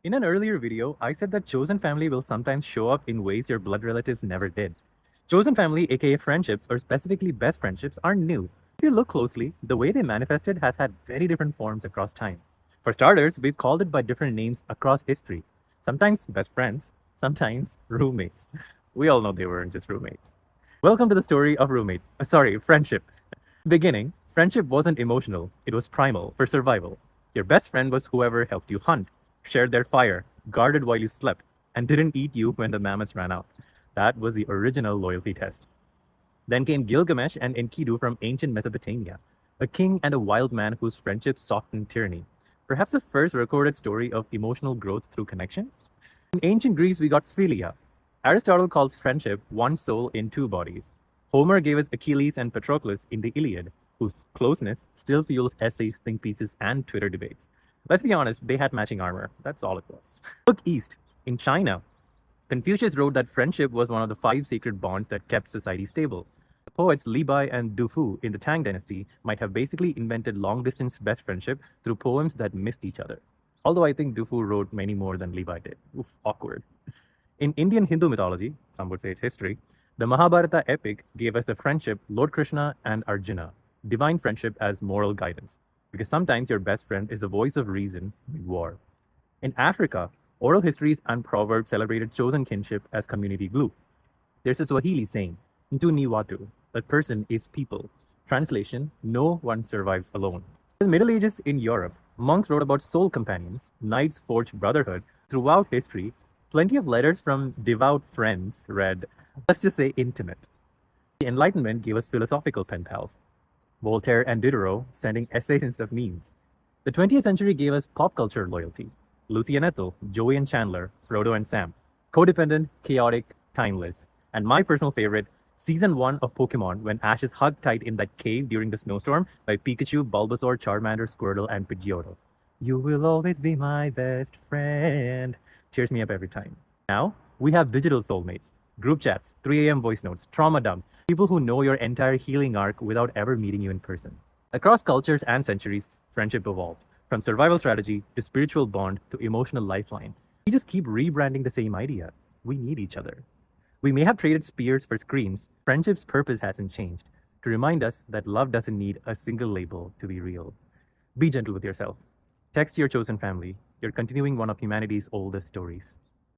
In an earlier video, I said that chosen family will sometimes show up in ways your blood relatives never did. Chosen family, aka friendships, or specifically best friendships, aren't new. If you look closely, the way they manifested has had very different forms across time. For starters, we've called it by different names across history. Sometimes best friends, sometimes roommates. We all know they weren't just roommates. Welcome to the story of roommates. Friendship. Beginning, friendship wasn't emotional, it was primal for survival. Your best friend was whoever helped you hunt, shared their fire, guarded while you slept, and didn't eat you when the mammoths ran out. That was the original loyalty test. Then came Gilgamesh and Enkidu from ancient Mesopotamia, a king and a wild man whose friendship softened tyranny. Perhaps the first recorded story of emotional growth through connection? In ancient Greece, we got philia. Aristotle called friendship one soul in two bodies. Homer gave us Achilles and Patroclus in the Iliad, whose closeness still fuels essays, think pieces, and Twitter debates. Let's be honest, they had matching armor. That's all it was. Look east. In China, Confucius wrote that friendship was one of the five sacred bonds that kept society stable. The poets Li Bai and Du Fu in the Tang dynasty might have basically invented long-distance best friendship through poems that missed each other. Although I think Du Fu wrote many more than Li Bai did. Oof, awkward. In Indian Hindu mythology, some would say it's history, the Mahabharata epic gave us the friendship Lord Krishna and Arjuna, divine friendship as moral guidance. Because sometimes your best friend is the voice of reason in war. In Africa, oral histories and proverbs celebrated chosen kinship as community glue. There's a Swahili saying, Ntu ni watu, that person is people. Translation, no one survives alone. In the Middle Ages in Europe, monks wrote about soul companions, knights forged brotherhood. Throughout history, plenty of letters from devout friends read, let's just say intimate. The Enlightenment gave us philosophical pen pals. Voltaire and Diderot sending essays instead of memes. The 20th century gave us pop culture loyalty. Lucy and Ethel, Joey and Chandler, Frodo and Sam. Codependent, chaotic, timeless. And my personal favorite, Season 1 of Pokemon, when Ash is hugged tight in that cave during the snowstorm by Pikachu, Bulbasaur, Charmander, Squirtle, and Pidgeotto. You will always be my best friend. Cheers me up every time. Now, we have digital soulmates. Group chats, 3 a.m. voice notes, trauma dumps, people who know your entire healing arc without ever meeting you in person. Across cultures and centuries, friendship evolved. From survival strategy to spiritual bond to emotional lifeline. We just keep rebranding the same idea. We need each other. We may have traded spears for screams. Friendship's purpose hasn't changed. To remind us that love doesn't need a single label to be real. Be gentle with yourself. Text your chosen family. You're continuing one of humanity's oldest stories.